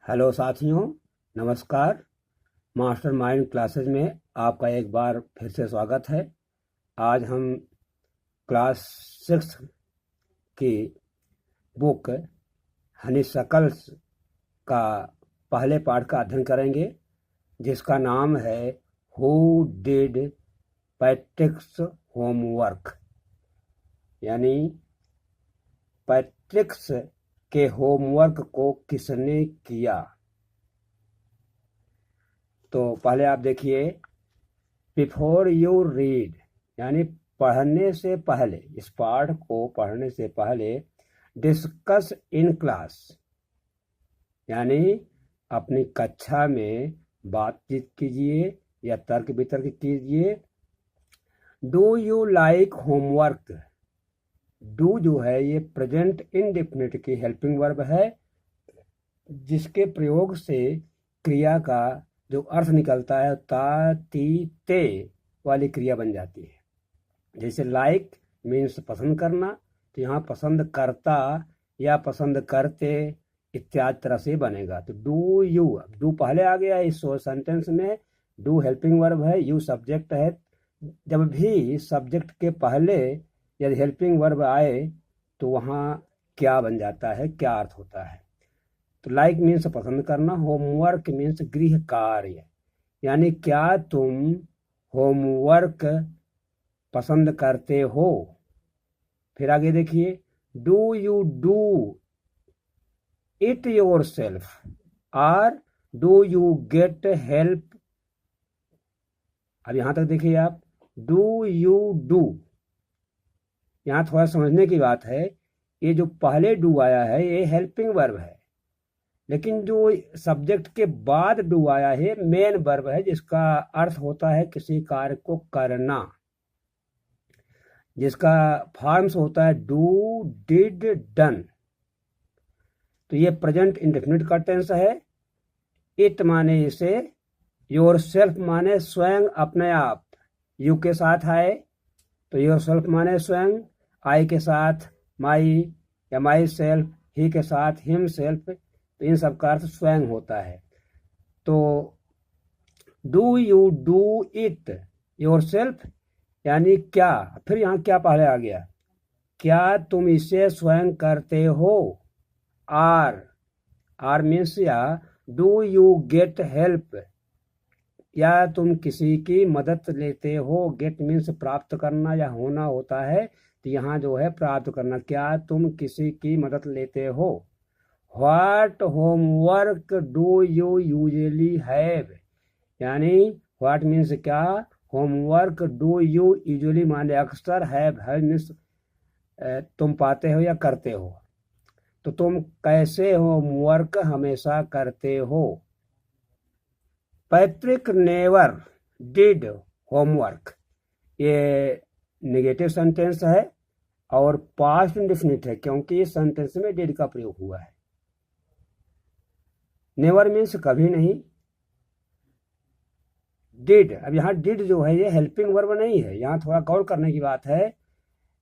Hello साथियों, नमस्कार। Master mind classes में आपका एक बार फिर से स्वागत है। आज हम क्लास 6 की बुक हनीशकल्स का पहले पाठ का अध्ययन करेंगे, जिसका नाम है हु डिड पैट्रिक्स होमवर्क, यानी पैट्रिक्स के होमवर्क को किसने किया। तो पहले आप देखिए, बिफोर यू रीड, यानी पढ़ने से पहले, इस पाठ को पढ़ने से पहले डिस्कस इन क्लास, यानी अपनी कक्षा में बातचीत कीजिए या तर्क वितर्क कीजिए। Do you like homework. Do जो है ये प्रेजेंट इंडेफिनिट की हेल्पिंग वर्ब है, जिसके प्रयोग से क्रिया का जो अर्थ निकलता है ता ती ते वाली क्रिया बन जाती है। जैसे लाइक मीन्स पसंद करना, तो यहाँ पसंद करता या पसंद करते इत्यादि तरह से बनेगा। तो डू यू, डू पहले आ गया इस सेंटेंस में, डू हेल्पिंग वर्ब है, यू सब्जेक्ट है। जब भी सब्जेक्ट के पहले यदि हेल्पिंग वर्ब आए तो वहाँ क्या बन जाता है, क्या अर्थ होता है। तो लाइक मीन्स पसंद करना, होमवर्क मीन्स गृह कार्य, यानी क्या तुम होमवर्क पसंद करते हो। फिर आगे देखिए, do you do it your self और डू यू गेट हेल्प। अब यहां तक देखिए आप, डू यू डू, यहां थोड़ा समझने की बात है। ये जो पहले डू आया है ये हेल्पिंग वर्ब है, लेकिन जो सब्जेक्ट के बाद डू आया है मेन वर्ब है, जिसका अर्थ होता है किसी कार्य को करना, जिसका फॉर्म्स होता है डू डिड डन। तो ये प्रेजेंट इंडेफिनिट का टेंस है। इट माने इसे, योर सेल्फ माने स्वयं अपने आप, यू के साथ आए तो योर सेल्फ माने स्वयं, आई के साथ माई या माई सेल्फ, ही के साथ हिम सेल्फ, तो इन सब का अर्थ स्वयं होता है। तो do you do it your self, यानी क्या। फिर यहाँ क्या पहले आ गया, क्या तुम इसे स्वयं करते हो। आर मीन्स या, डू यू गेट हेल्प, या तुम किसी की मदद लेते हो। गेट मीन्स प्राप्त करना या होना होता है, तो यहाँ जो है प्राप्त करना, क्या तुम किसी की मदद लेते हो। What homework do you usually have, यानी व्हाट मीन्स क्या, होमवर्क डू यू यूजुअली माने अक्सर, हैव मीन्स तुम पाते हो या करते हो। तो तुम कैसे होमवर्क हमेशा करते हो। पैट्रिक नेवर डिड होमवर्क, ये नेगेटिव सेंटेंस है और पास्ट इंडेफिनिट है, क्योंकि इस सेंटेंस में डिड का प्रयोग हुआ है। नेवर मीन्स कभी नहीं। डिड, अब यहाँ डिड जो है ये हेल्पिंग वर्ब नहीं है, यहाँ थोड़ा गौर करने की बात है।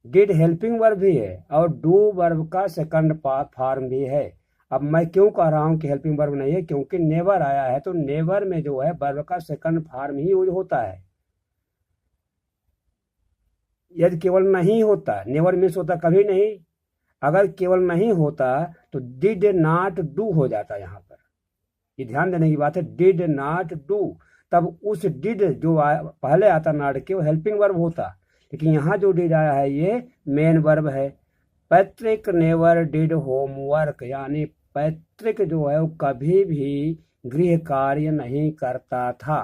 डिड हेल्पिंग वर्ब भी है और डू वर्ब का सेकंड फॉर्म भी है। अब मैं क्यों कह रहा हूं कि हेल्पिंग वर्ब नहीं है, क्योंकि नेवर आया है, तो नेवर में जो है वर्ब का सेकंड फॉर्म ही यूज होता है। यदि केवल नहीं होता, नेवर मीन्स होता कभी नहीं, अगर केवल नहीं होता तो डिड नॉट डू हो जाता। यहाँ पर ये ध्यान देने की बात है, डिड नॉट डू, तब उस डिड जो पहले आता नॉट के, वो हेल्पिंग वर्ब होता, लेकिन यहाँ जो डिड आया है ये मेन वर्ब है। पैट्रिक नेवर डिड होमवर्क, यानी पैट्रिक जो है वो कभी भी गृह कार्य नहीं करता था।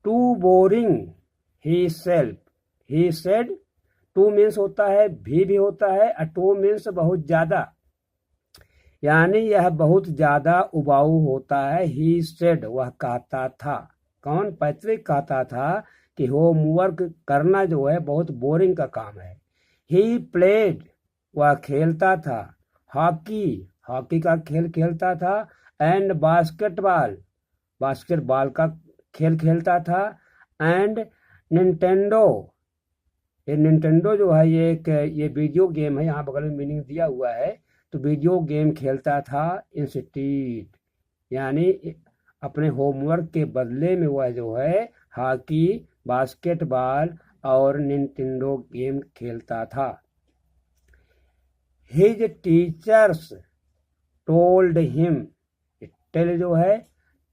To boring he self, he said, to means होता है भी होता है, और टू मीन्स बहुत ज्यादा, यानी यह बहुत ज्यादा उबाऊ होता है। ही सेड, वह कहता था, कौन, पैट्रिक कहता था कि होमवर्क करना जो है बहुत बोरिंग का काम है। ही प्लेड, वह खेलता था। हॉकी, हॉकी का खेल खेलता था। एंड बास्केटबॉल, बास्केटबॉल का खेल खेलता था। एंड निंटेंडो, ये निंटेंडो जो है ये एक ये वीडियो गेम है, यहाँ बगल में मीनिंग दिया हुआ है, तो वीडियो गेम खेलता था इंस्टीड, यानी अपने होमवर्क के बदले में वह जो है हॉकी, बास्केटबॉल और निंटेंडो गेम खेलता था। His teachers told him, tell जो है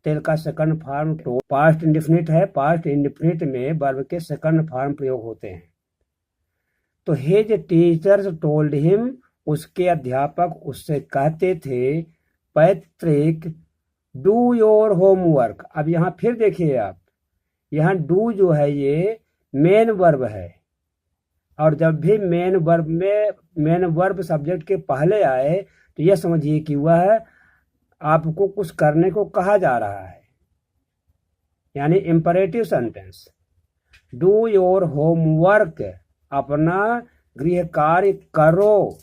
टेल का सेकंड फॉर्म पास्ट इंडेफिनिट है, पास्ट इंडेफिनिट में वर्ब के सेकंड फॉर्म प्रयोग होते हैं। तो हिज टीचर्स टोल्ड हिम, उसके अध्यापक उससे कहते थे, पैट्रिक डू योर होमवर्क। अब यहाँ फिर देखिए आप, यहाँ डू जो है ये मेन वर्ब है, और जब भी मेन वर्ब सब्जेक्ट के पहले आए तो यह समझिए कि वह आपको कुछ करने को कहा जा रहा है, यानी imperative sentence. Do your homework, अपना गृह कार्य करो।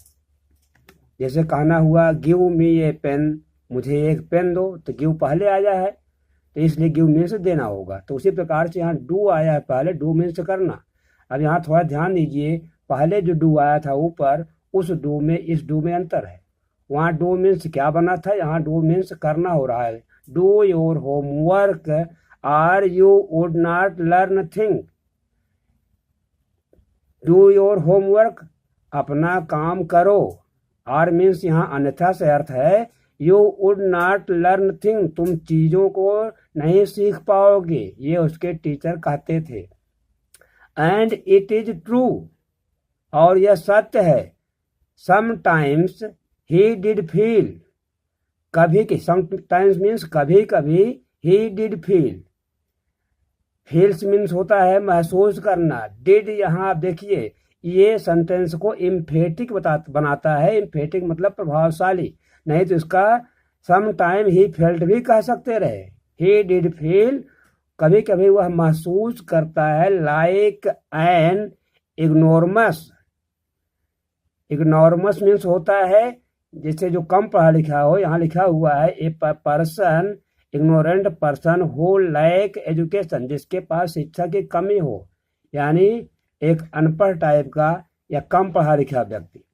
जैसे कहना हुआ गिव मी ए पेन, मुझे एक पेन दो, तो गिव पहले आया है तो इसलिए गिव मीन्स देना होगा। तो उसी प्रकार से यहाँ डू आया है पहले, डू मीन्स करना। अब यहाँ थोड़ा ध्यान दीजिए, पहले जो डू आया था ऊपर, उस डू में इस डू में अंतर है। वहाँ डू मीन्स क्या बना था, यहाँ डू मीन्स करना हो रहा है। Do your homework or you would not learn thing. Do your homework, अपना काम करो। आर मीन्स यहाँ अन्यथा से अर्थ है you would not learn thing, तुम चीजों को नहीं सीख पाओगे, ये उसके टीचर कहते थे। एंड इट इज ट्रू, और यह सत्य है। समटाइम्स ही डिड फील, कभी की समटाइम्स मीन्स कभी कभी, ही डिड फील, फील्स मीन्स होता है महसूस करना। डिड यहाँ आप देखिए ये सेंटेंस को इम्फेटिक बनाता है। इम्फेटिक मतलब प्रभावशाली, नहीं तो इसका सम टाइम ही फेल्ट भी कह सकते रहे। ही डिड फील, कभी कभी वह महसूस करता है, लाइक एन इग्नोरमस। इग्नोरमस मीन्स होता है जैसे जो कम पढ़ा लिखा हो, यहाँ लिखा हुआ है a person, ignorant person who lack education, जिसके पास शिक्षा की कमी हो, यानी एक अनपढ़ टाइप का या कम पढ़ा लिखा व्यक्ति।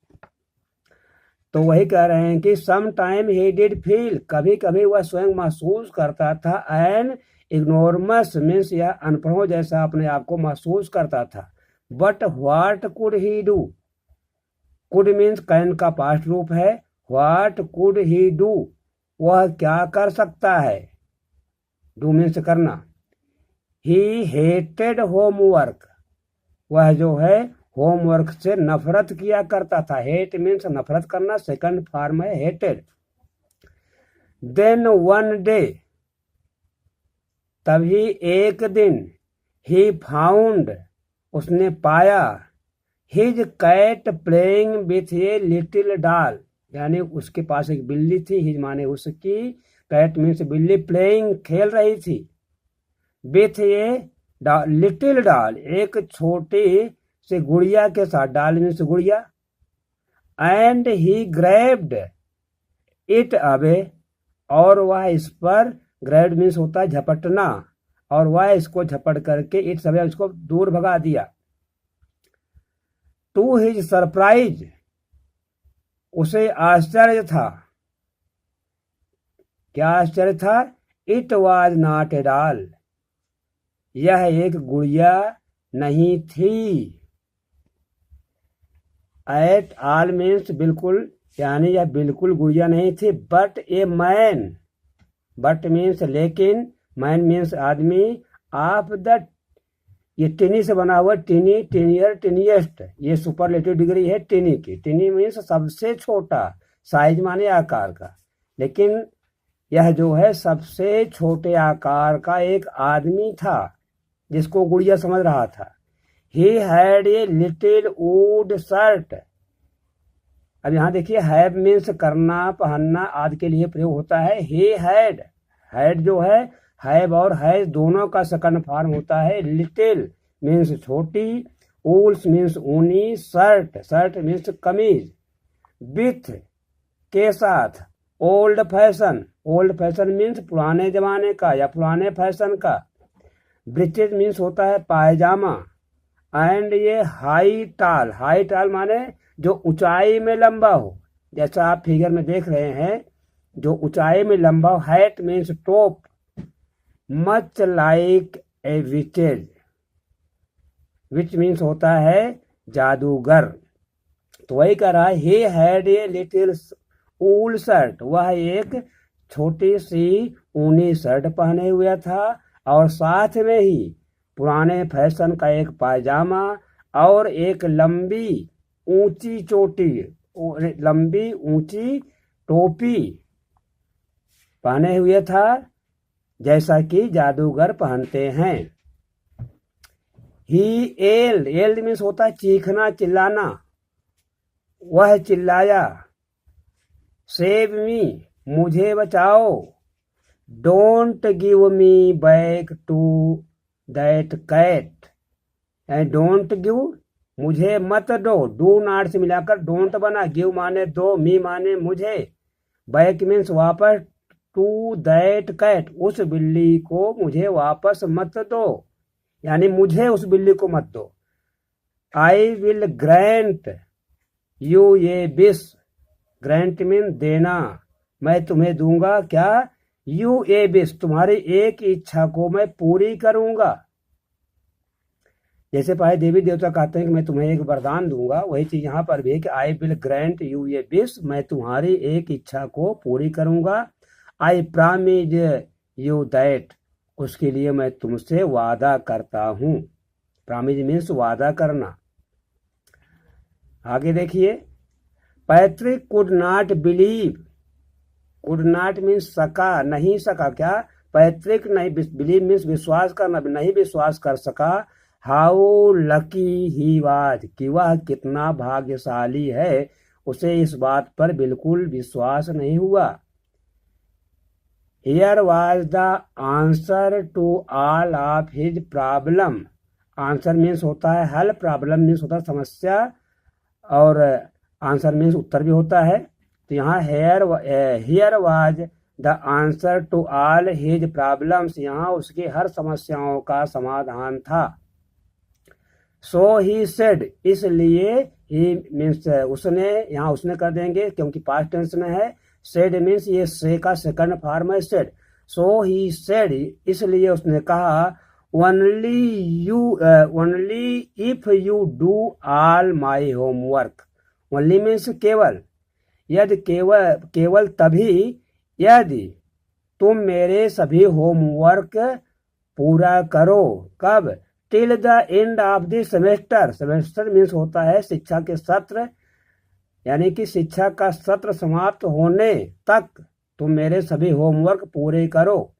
तो वही कह रहे हैं कि some time he did feel, कभी कभी वह स्वयं महसूस करता था। एन इग्नोरमस मीन्स यह अनपढ़ों जैसा अपने आप को महसूस करता था। But what could he do, could means can का पास्ट रूप है। व्हाट कुड ही डू, वह क्या कर सकता है। डू मीन्स करना। ही हेटेड होमवर्क, वह जो है होमवर्क से नफरत किया करता था। हेट मीन्स नफरत करना, सेकंड फॉर्म है हेटेड। देन वन डे, तभी एक दिन, ही फाउंड, उसने पाया, his cat playing with a little doll, यानी उसके पास एक बिल्ली थी। हिज माने उसकी, कैट मीन्स बिल्ली, प्लेइंग खेल रही थी, विथ ए लिटिल डॉल, एक छोटी से गुड़िया के साथ। डॉल मीन्स गुड़िया। And he grabbed it away, और वह इस पर, ग्रैब्ड मीन्स होता है झपटना, और वह इसको झपट करके इट अवे, उसको दूर भगा दिया। टू हिज सरप्राइज, उसे आश्चर्य था। क्या आश्चर्य था। It was not a doll, यह एक गुड़िया नहीं थी। एट ऑल मीन्स बिल्कुल, यानी यह बिल्कुल गुड़िया नहीं थी। But a man, but means लेकिन, मैन मीन्स आदमी, ऑफ द, ये टिनी से बना हुआ, टिनी, टिनियर, टिनिएस्ट, ये सुपरलेटिव डिग्री है टिनी की। टिनी मीन्स सबसे छोटा, साइज माने आकार का, लेकिन यह जो है सबसे छोटे आकार का एक आदमी था जिसको गुड़िया समझ रहा था। He had a little would shirt, अब यहाँ देखिए हैव मीन्स करना, पहनना आदि के लिए प्रयोग होता है। ही हैड, हैड जो है हैव और हैज दोनों का सेकंड फॉर्म होता है। लिटिल मीन्स छोटी, वूल्स मीन्स ऊनी, शर्ट, शर्ट मीन्स कमीज, विथ के साथ, old fashion, old fashion means पुराने जमाने का या पुराने फैशन का, ब्रीचेज मीन्स होता है पायजामा। एंड ये हाई टाल, हाई टाल माने जो ऊंचाई में लंबा हो, जैसा आप फिगर में देख रहे हैं, जो ऊंचाई में लंबा, height means top, much like a witches, which means होता है जादूगर। तो वही कह रहा है, he had a little wool shirt, वह एक छोटी सी ऊनी शर्ट पहने हुए था, और साथ में ही पुराने फैशन का एक पायजामा और एक लंबी ऊंची चोटी, लंबी ऊंची टोपी पहने हुए था, जैसा कि जादूगर पहनते हैं। ही एल्ड, एल्ड मीन्स होता है चीखना, चिल्लाना, वह चिल्लाया, सेव मी, मुझे बचाओ, don't give me back to that cat, don't give, मुझे मत दो, डू नॉट से मिलाकर डोंट बना, गिव माने दो, मी माने मुझे, बैक मीन्स वापस, टू दैट कैट, उस बिल्ली को मुझे वापस मत दो, यानी मुझे उस बिल्ली को मत दो। आई विल ग्रांट यू ये विश, ग्रांट मीन देना, मैं तुम्हें दूंगा क्या, यू ए विश, तुम्हारी एक इच्छा को मैं पूरी करूंगा। जैसे पहले देवी देवता कहते हैं कि मैं तुम्हें एक वरदान दूंगा, वही चीज यहाँ पर भी है कि I will grant U A wish, मैं तुम्हारी एक इच्छा को पूरी करूंगा। आई प्रॉमिस यू दैट, उसके लिए मैं तुमसे वादा करता हूं। प्रॉमिस मीन्स वादा करना। आगे देखिए, Patrick could not believe, could not means सका, नहीं सका, क्या, पैट्रिक नहीं, बिलीव मीन्स विश्वास करना, नहीं विश्वास कर सका, हाउ लकी ही वाज, कि वह कितना भाग्यशाली है, उसे इस बात पर बिल्कुल विश्वास नहीं हुआ। Here was the answer to all of his problem, answer means होता है हल, प्रॉब्लम मीन्स होता है समस्या, और आंसर मीन्स उत्तर भी होता है। तो यहाँ here was the answer to all his problems, यहाँ उसकी हर समस्याओं का समाधान था। सो ही सेड, इसलिए ही मीन्स उसने, यहाँ उसने कर देंगे क्योंकि पास्ट टेंस में है। सेड मीन्स ये से का सेकंड फॉर्म है सेड। सो ही सेड, इसलिए उसने कहा, only if you do all my homework, only means केवल, यदि केवल तभी, यदि तुम मेरे सभी होमवर्क पूरा करो, कब, till the end of the semester, semester means होता है शिक्षा के सत्र, यानी कि शिक्षा का सत्र समाप्त होने तक तुम मेरे सभी होमवर्क पूरे करो।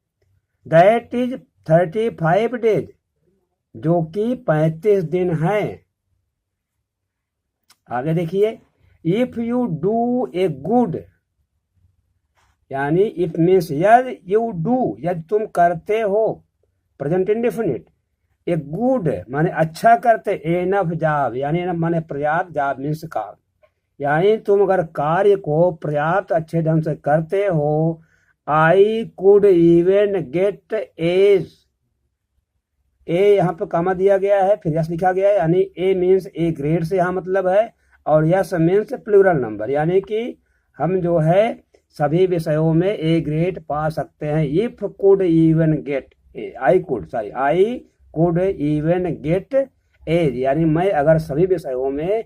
दैट इज 35 डेज, जो कि 35 दिन हैं। आगे देखिए, if you do a good, यानी इफ मीन्स यदि, यू डू यदि तुम करते हो, प्रेजेंट इंडेफिनिट, ए गुड माने अच्छा करते, एनफ जॉब यानी एनफ माने पर्याप्त, जॉब मीन्स काम, यानी तुम अगर कार्य को पर्याप्त अच्छे ढंग से करते हो, I could even get age, ए यहाँ पे कामा दिया गया है, फिर यस लिखा गया है, यानी ए मीन्स ए ग्रेड से यहाँ मतलब है, और यस मीन्स प्लूरल नंबर, यानी कि हम जो है सभी विषयों में ए ग्रेड पा सकते हैं। If could even get, I could even get A's, यानी मैं अगर सभी विषयों में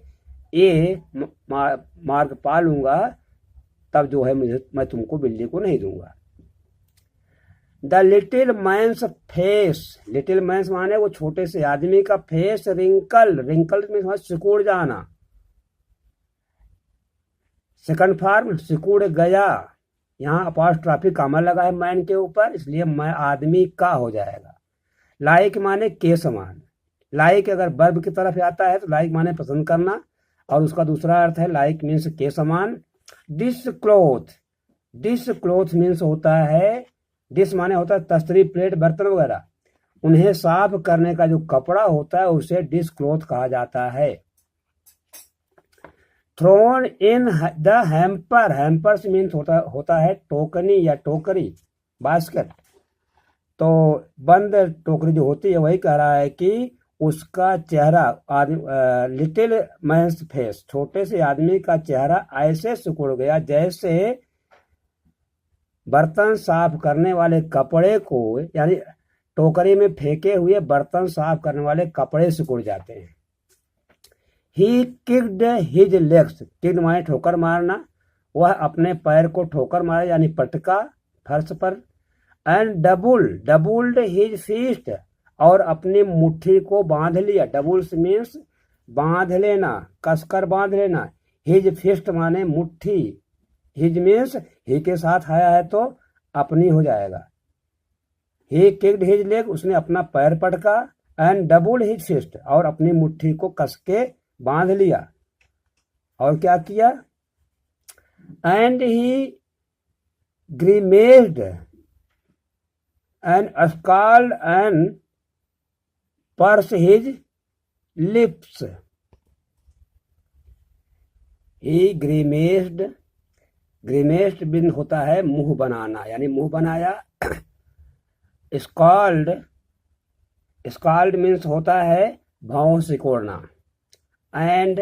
ए मार्क पा लूंगा, तब जो है मैं तुमको बिल्ली को नहीं दूंगा। The little man's face, little man's माने वो छोटे से आदमी का, फेस रिंकल, रिंकल में सिकुड़ जाना, सेकंड फॉर्म सिकुड़ गया, यहाँ अपॉस्ट्रॉफी कामा लगा है मैन के ऊपर, इसलिए मैं आदमी का हो जाएगा। लाइक माने के समान, लाइक अगर वर्ब की तरफ आता है तो लाइक माने पसंद करना, और उसका दूसरा अर्थ है लाइक मीन्स के समान। डिश क्लोथ मीन्स होता है, डिश माने होता है तस्तरी, प्लेट, बर्तन वगैरह, उन्हें साफ करने का जो कपड़ा होता है उसे डिश क्लोथ कहा जाता है। Thrown in the hamper, hampers means होता है टोकनी या टोकरी, बास्केट। तो बंद टोकरी जो होती है, वही कह रहा है कि उसका चेहरा लिटिल मैन्स फेस, छोटे से आदमी का चेहरा ऐसे सिकुड़ गया जैसे बर्तन साफ करने वाले कपड़े को, यानी टोकरी में फेंके हुए बर्तन साफ करने वाले कपड़े सिकुड़ जाते हैं। ही किक्ड हिज लेग्स, किक्ड माने ठोकर मारना, वह अपने पैर को ठोकर मारा यानी पटका फर्श पर। एंड डबुल्ड हिज फीस्ट, और अपनी मुट्ठी को बांध लिया। डबुल्स मीन्स बांध लेना, कसकर बांध लेना। हिज फिस्ट माने मुट्ठी, हिज मीन्स ही के साथ आया है तो अपनी हो जाएगा। ही किक्ड हिज लेग, उसने अपना पैर पटका। एंड डबुल हिज फिस्ट, और अपनी मुट्ठी को कस के बांध लिया। और क्या किया? And he grimaced and scowled and purse his lips. He grimaced, grimaced बिन होता है मुंह बनाना, यानी मुंह बनाया। स्कॉल्ड, स्कॉल्ड मीन्स होता है भौं सिकोड़ना। And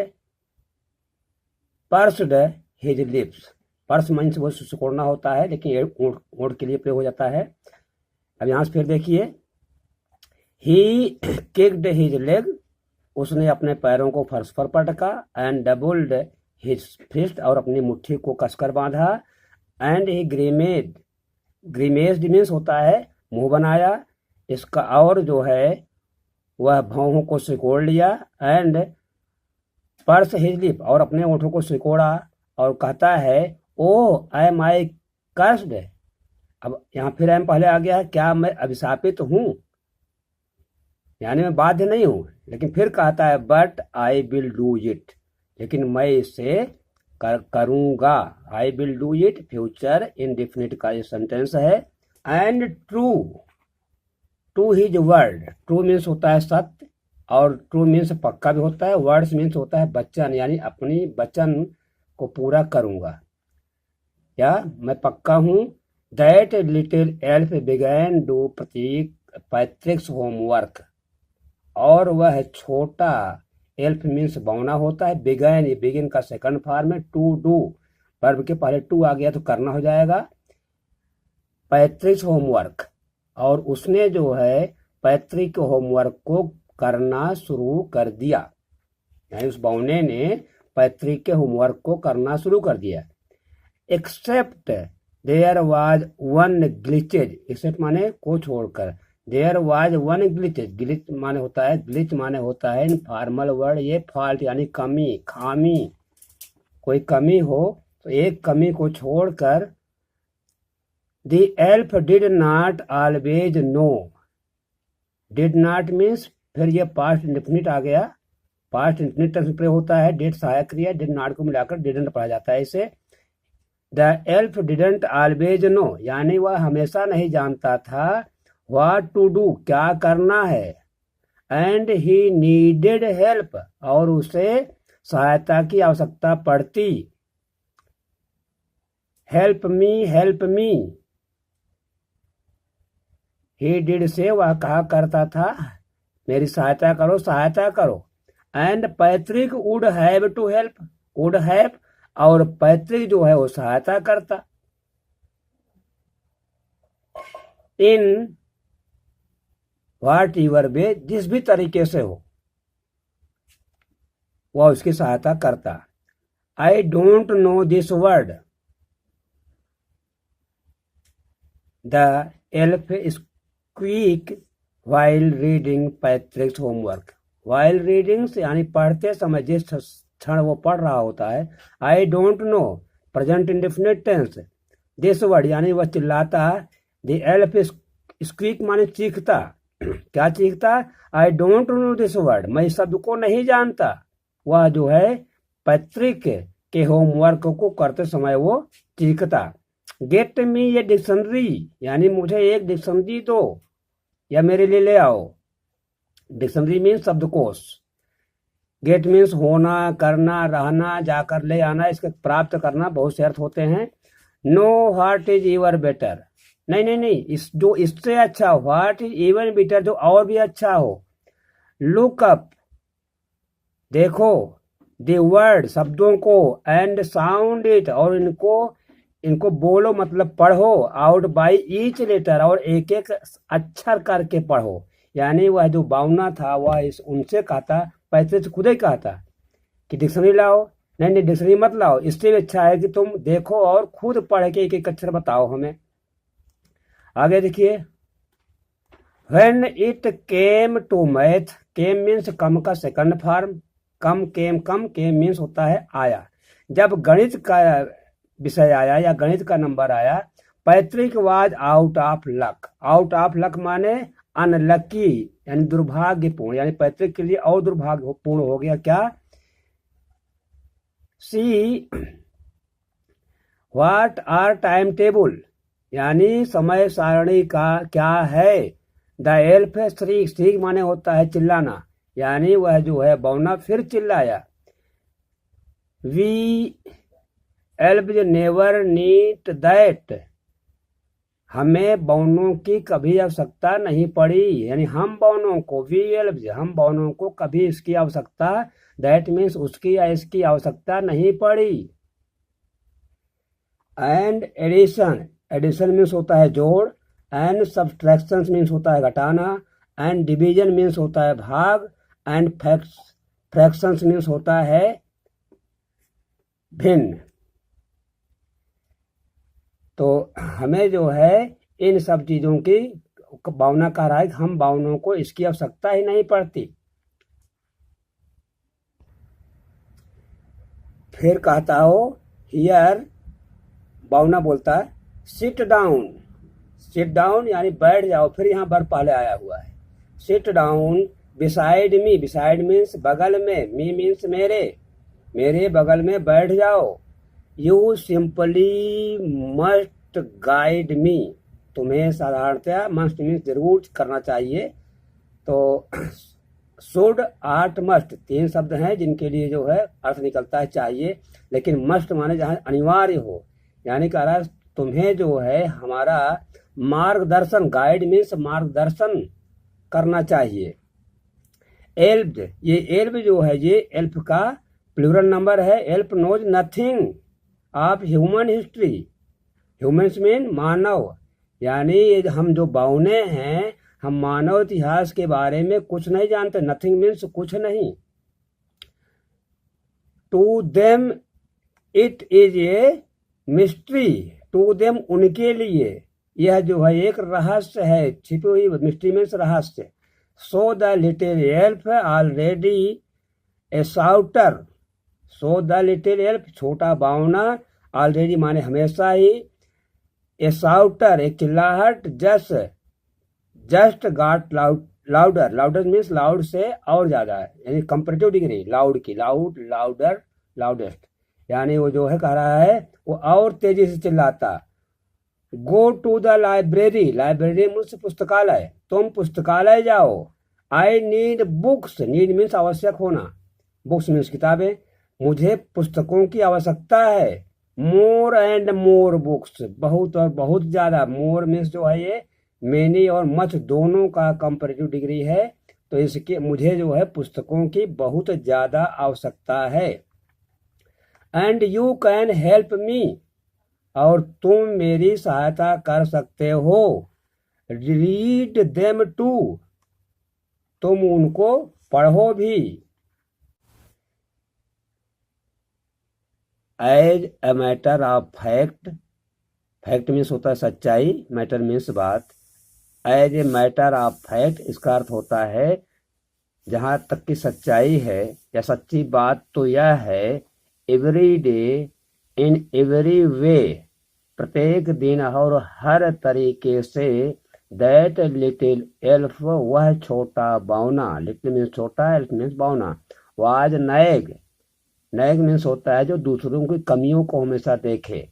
pursed his lips, purse means वो सिकोड़ना होता है, लेकिन ओंठ के लिए प्रयोग हो जाता है। अब यहां से फिर देखिए, ही किक्ड हिज लेग, उसने अपने पैरों को फर्श पर पटका। एंड डबल्ड हिज फिस्ट, और अपनी मुट्ठी को कसकर बांधा। एंड ही ग्रीमेज्ड मीन्स होता है मुंह बनाया। इसका और जो है वह भौहों को सिकोड़ लिया। एंड पर्स हिज लिप, और अपने ओंठों को सिकोड़ा और कहता है ओ एम आई कर्स्ड। अब यहाँ फिर एम पहले आ गया है, क्या मैं अभिशापित हूं, यानी मैं बाध्य नहीं हूं। लेकिन फिर कहता है but I will do it, लेकिन मैं इसे करूंगा। I will do it future indefinite का ये सेंटेंस है। And to his word, true means होता है सत्य, और ट्रू मीन्स पक्का भी होता है। वर्ड्स मीन्स होता है वचन, यानी अपनी वचन को पूरा करूंगा या मैं पक्का हूं। That little elf began do पैट्रिक्स homework, और वह छोटा एल्फ मीन्स बौना होता है। बिगैन, ये बिगिन का सेकंड फॉर्म है। टू डू, वर्ब के पहले टू आ गया तो करना हो जाएगा। पैट्रिक्स होमवर्क, और उसने जो है पैट्रिक होमवर्क को करना शुरू कर दिया, यानी उस बौने ने पैट्रिक के होमवर्क को करना शुरू कर दिया। Except there was one glitches, except माने को छोड़कर। There was one glitches, glitch माने होता है, ग्लिच माने होता है फॉर्मल वर्ड, ये फॉल्ट यानी कमी, खामी, कोई कमी हो तो एक कमी को छोड़कर। The elf did not always no, did not means फिर ये पास्ट इंडेफिनिट आ गया, पास्ट इंडेफिनिट टेंस में प्रयोग होता है। डिड सहायक क्रिया, डिड नॉट को मिलाकर डिडंट पढ़ा जाता है इसे। The elf didn't always no, यानी वह हमेशा नहीं जानता था व्हाट टू डू, क्या करना है। एंड ही नीडेड हेल्प, और उसे सहायता की आवश्यकता पड़ती। Help me, help me. He did से, वह कहा करता था मेरी सहायता करो, सहायता करो। And Patrick would have to help, would have, और पैट्रिक जो है वो सहायता करता। इन व्हाट यूर वे, जिस भी तरीके से हो वह उसकी सहायता करता। आई don't know this word, the elf squeak while reading पैट्रिक्स homework. While reading यानी पढ़ते समय, जिस क्षण वो पढ़ रहा होता है। I don't know present indefinite tense, this word यानी वह चिल्लाता। द एल्फ स्क्वीक माने चीखता, क्या चीखता? I don't know this word, मैं इस शब्द को नहीं जानता। वह जो है पैट्रिक के होमवर्क को करते समय वो चीखता। गेट मी ये डिक्शनरी, यानी मुझे एक डिक्शनरी दो या मेरे लिए ले आओ। डिक्शनरी मीन्स शब्दकोश। गेट मीन्स होना, करना, रहना, जाकर ले आना, इसके प्राप्त करना बहुत से अर्थ होते हैं। नो व्हाट इज ईवर बेटर, नहीं नहीं नहीं, इस जो इससे अच्छा, व्हाट इज इवन बेटर जो और भी अच्छा हो। लुक अप, देखो, द वर्ड, शब्दों को, एंड साउंड इट, और इनको बोलो मतलब पढ़ो, आउट बाई ईच लेटर, और एक एक अक्षर करके पढ़ो। यानी वह जो बावना था वह उनसे कहा था, पैसे से खुद ही कहा था कि डिक्शनरी लाओ। नहीं नहीं, डिक्शनरी मत लाओ, इससे भी अच्छा है कि तुम देखो और खुद पढ़ के एक एक अक्षर बताओ हमें। आगे देखिए, when it came to math, came means come का second form, come came means होता है आया। जब गणित का विषय आया या गणित का नंबर आया, पैतृक was out of luck, out of luck माने अनलकी, यानी दुर्भाग्यपूर्ण, यानी पैतृक के लिए और दुर्भाग्यपूर्ण हो गया। क्या? See what are time table, यानी समय सारणी का क्या है। द एल्फ स्ट्रीक, स्ट्रीक माने होता है चिल्लाना, यानी वह जो है बौना फिर चिल्लाया। We elves never need that, हमें बौनों की कभी आवश्यकता नहीं पड़ी, यानी हम बौनों को, वी एल्व्स, हम बौनों को कभी इसकी आवश्यकता, दैट मीन्स उसकी या इसकी आवश्यकता नहीं पड़ी। एंड एडिशन, एडिशन मीन्स होता है जोड़, एंड सब्सट्रैक्शन मीन्स होता है घटाना, एंड डिवीजन मीन्स होता है भाग, एंड फ्रैक्शंस मीन्स होता है भिन्न। तो हमें जो है इन सब चीजों की भावना कह रहा है कि हम भावनाओं को इसकी आवश्यकता ही नहीं पड़ती। फिर कहता हो हियर, भावना बोलता है सिट डाउन, सिट डाउन यानी बैठ जाओ, फिर यहाँ वर्ब पहले आया हुआ है। Sit down beside me, beside means बगल में, मी मीन्स मेरे, मेरे बगल में बैठ जाओ। You simply must guide me, तुम्हें साधारणतया मस्ट मीन्स जरूर करना चाहिए। तो शुड, आर्ट, मस्ट, तीन शब्द हैं जिनके लिए जो है अर्थ निकलता है चाहिए, लेकिन मस्ट माने जहाँ अनिवार्य हो, यानी कह रहा है तुम्हें जो है हमारा मार्गदर्शन, गाइड मीन्स मार्गदर्शन करना चाहिए। एल्प, ये एल्प जो है ये एल्प का प्लूरल नंबर है। Elf knows nothing of human history, humans mean मानव, यानी हम जो बावने हैं हम मानव इतिहास के बारे में कुछ नहीं जानते। नथिंग मीन्स कुछ नहीं। To them it is a mystery, to them उनके लिए यह जो है एक रहस्य है, छिपी हुई, मिस्ट्री मीन्स रहस्य। So the little elf already A शाउटर, so the little elf छोटा बावना, ऑलरेडी माने हमेशा ही, ए शाउटर एक चिल्लाहट, just got louder, louder means loud से और ज्यादा है, यानी कंपैरेटिव डिग्री लाउड की, लाउड, लाउडर, लाउडेस्ट, यानी वो जो है कह रहा है वो और तेजी से चिल्लाता। Go to the library, library means पुस्तकालय, तुम पुस्तकालय जाओ। I need books, need means आवश्यक होना, बुक्स मीन्स किताबें, मुझे पुस्तकों की आवश्यकता है। मोर एंड मोर बुक्स, बहुत और बहुत ज्यादा, मोर मीन्स जो है ये मेनी और मच दोनों का कंपैरेटिव डिग्री है, तो इसके मुझे जो है पुस्तकों की बहुत ज्यादा आवश्यकता है। And you can help me, और तुम मेरी सहायता कर सकते हो। रीड देम टू, तुम उनको पढ़ो भी। As a matter of fact, fact means होता है सच्चाई, मैटर मीन्स बात। As a matter of fact इसका अर्थ होता है जहां तक की सच्चाई है या सच्ची बात तो यह है, every day in every way, प्रत्येक दिन और हर तरीके से, दैट लिटिल एल्फ वह छोटा बावना, लिटिल मीन्स छोटा, एल्फ मीन्स बावना, वाज नैग, नैग मीन्स होता है जो दूसरों की कमियों को हमेशा देखे।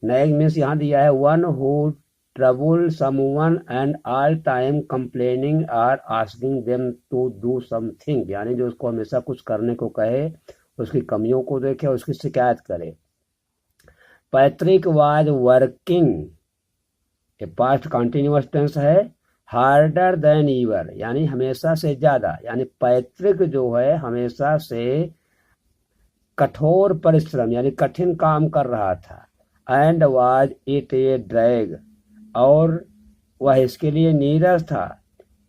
नैग मीन्स यहाँ दिया है one who trouble someone and all time complaining और asking them to do something, यानी जो उसको हमेशा कुछ करने को कहे, उसकी कमियों को देखे, उसकी शिकायत करे। पैट्रिक वाज वर्किंग, ये पास्ट कंटिन्यूअस टेंस है, हार्डर देन ईवर यानी हमेशा से ज्यादा, यानी पैतृक जो है हमेशा से कठोर परिश्रम यानी कठिन काम कर रहा था। And was it A drag और वह इसके लिए नीरस था।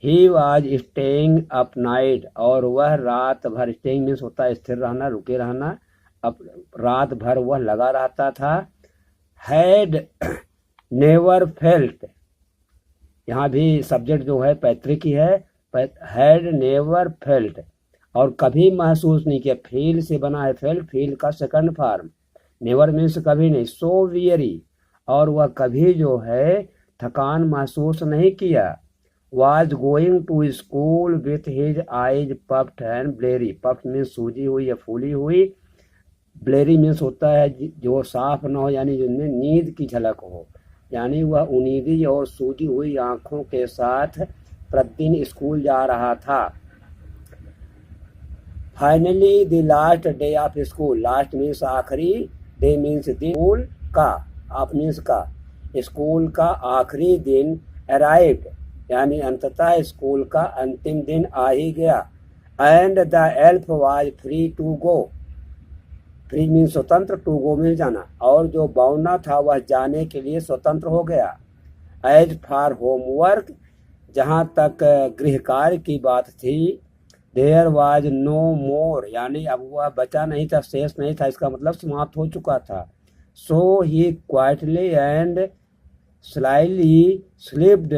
He was staying up night और वह रात भर, स्टेइंग मीन्स होता है स्थिर रहना, रुके रहना, अब रात भर वह लगा रहता था। हैड नेवर फेल्ट, यहाँ भी सब्जेक्ट जो है पैतृक ही है, हैड नेवर फेल्ट और कभी महसूस नहीं किया, फील से बना है फेल्ट, फील का सेकंड फॉर्म, नेवर मीन्स कभी नहीं, सो वियरी और वह कभी जो है थकान महसूस नहीं किया। was going to school with his eyes puffed and bleary, puffed means सूजी हुई या फूली हुई, ब्लेरी मीन्स होता है जो साफ न हो यानी जिनमें नींद की झलक हो, यानी वह उनीदी और सूजी हुई आंखों के साथ प्रतिदिन स्कूल जा रहा था। Finally the last day of school, last means आखिरी, डे मीन्स दिन, स्कूल का, ऑफ मीन्स का, स्कूल का आखिरी दिन, अराइव्ड यानी अंततः स्कूल का अंतिम दिन आ ही गया। And the elf was free to go, free means स्वतंत्र, टू गो मीन्स जाना, और जो बौना था वह जाने के लिए स्वतंत्र हो गया। एज फॉर होमवर्क, जहाँ तक गृह कार्य की बात थी, देयर वाज नो मोर यानी अब वह बचा नहीं था, शेष नहीं था, इसका मतलब समाप्त हो चुका था। So he quietly and slyly slipped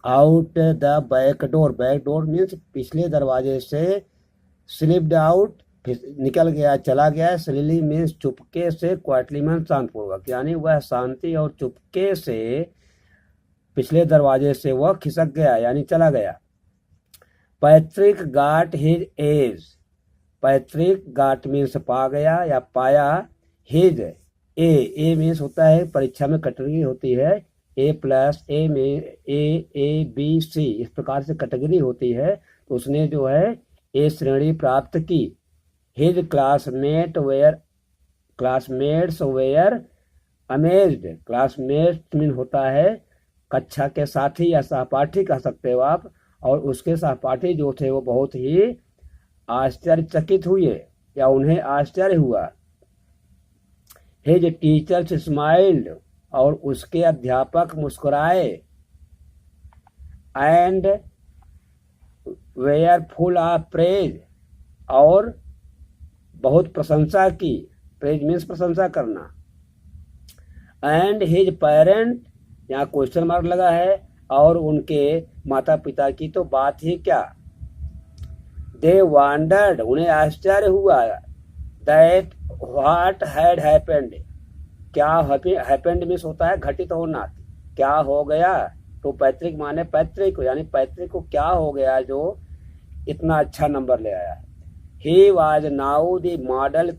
out the back door, back door means पिछले दरवाजे से, स्लिप्ड आउट निकल गया, चला गया, स्लीली मीन्स चुपके से, क्वाइटली मीन्स शांतिपूर्वक, यानी वह शांति और चुपके से पिछले दरवाजे से वह खिसक गया यानी चला गया। Patrick got his age, Patrick got means पा गया या पाया, हिज ए मीन्स होता है परीक्षा में कैटेगरी होती है, ए प्लस ए में ए बी सी इस प्रकार से कैटेगरी होती है, तो उसने जो है ए श्रेणी प्राप्त की। His classmates were amazed, classmates mean होता है कक्षा के साथी या सहपाठी कह सकते हो आप, और उसके सहपाठी जो थे वो बहुत ही आश्चर्यचकित हुए या उन्हें आश्चर्य हुआ। हिज टीचर्स स्माइल्ड और उसके अध्यापक मुस्कुराए। And were full of praise और बहुत प्रशंसा की, प्रेज मीन्स प्रशंसा करना। एंड हिज पेरेंट, यहाँ क्वेश्चन मार्क लगा है, और उनके माता पिता की तो बात ही क्या। दे वंडर्ड, उन्हें आश्चर्य हुआ, दैट व्हाट हैड हैपेंड, क्या हैपेंड मीन्स होता है घटित होना, क्या हो गया, तो पैतृक माने पैतृक को, यानी पैतृक को क्या हो गया जो इतना अच्छा नंबर ले आया। He was now the model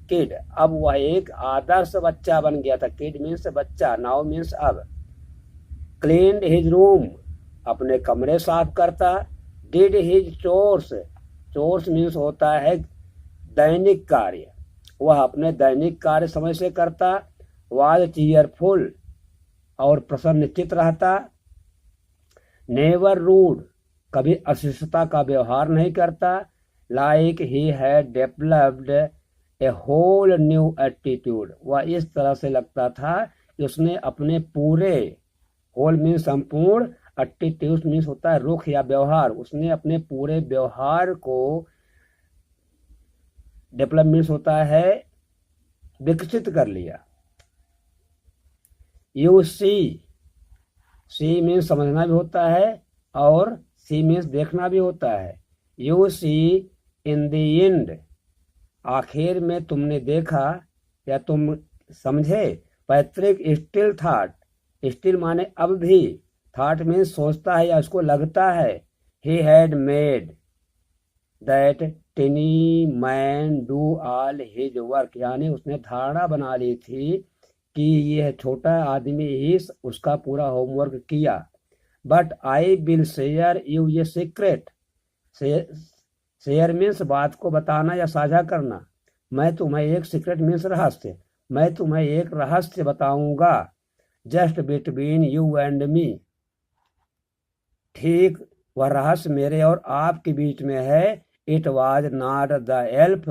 kid, अब वह एक आदर्श बच्चा बन गया था, किड मीन्स बच्चा, नाउ मीन्स अब। क्लीन्ड हिज रूम, अपने कमरे साफ करता। Did his chores, chores means होता है दैनिक कार्य, वह अपने दैनिक कार्य समय से करता। वाज चीयरफुल और प्रसन्नचित रहता। नेवर रूड, कभी अशिष्टता का व्यवहार नहीं करता। Like he had developed a whole new attitude, वह इस तरह से लगता था कि उसने अपने पूरे, होल मीन्स संपूर्ण, एटीट्यूड मीन्स होता है रुख या व्यवहार, उसने अपने पूरे व्यवहार को, डेवलप मीन्स होता है विकसित कर लिया। यू सी मीन्स समझना भी होता है और सी मीन्स देखना भी होता है। You see in the end, आखिर में तुमने देखा या तुम समझे। पैट्रिक स्टिल थॉट, स्टिल माने अब भी, थॉट मीन्स सोचता है या उसको लगता है। He had made that टिनी man do all his work, यानी उसने धारणा बना ली थी कि यह छोटा आदमी ही उसका पूरा होमवर्क किया। But I will share you ये सीक्रेट, शेयर मीन्स बात को बताना या साझा करना, मैं तुम्हें एक सीक्रेट मीन्स रहस्य, मैं तुम्हें एक रहस्य बताऊंगा। Just between you and me, ठीक वह रहस्य मेरे और आपके बीच में है। It was not the elf,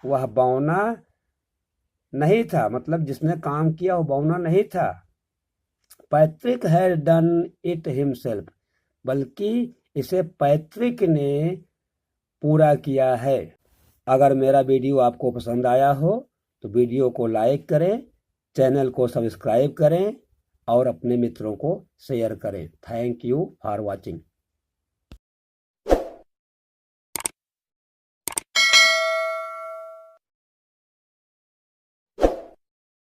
वह बौना नहीं था, मतलब जिसने काम किया वो बौना नहीं था। Patrick had done it himself, बल्कि इसे पैट्रिक ने पूरा किया है। अगर मेरा वीडियो आपको पसंद आया हो तो वीडियो को लाइक करें, चैनल को सब्सक्राइब करें और अपने मित्रों को शेयर करें। Thank you for watching.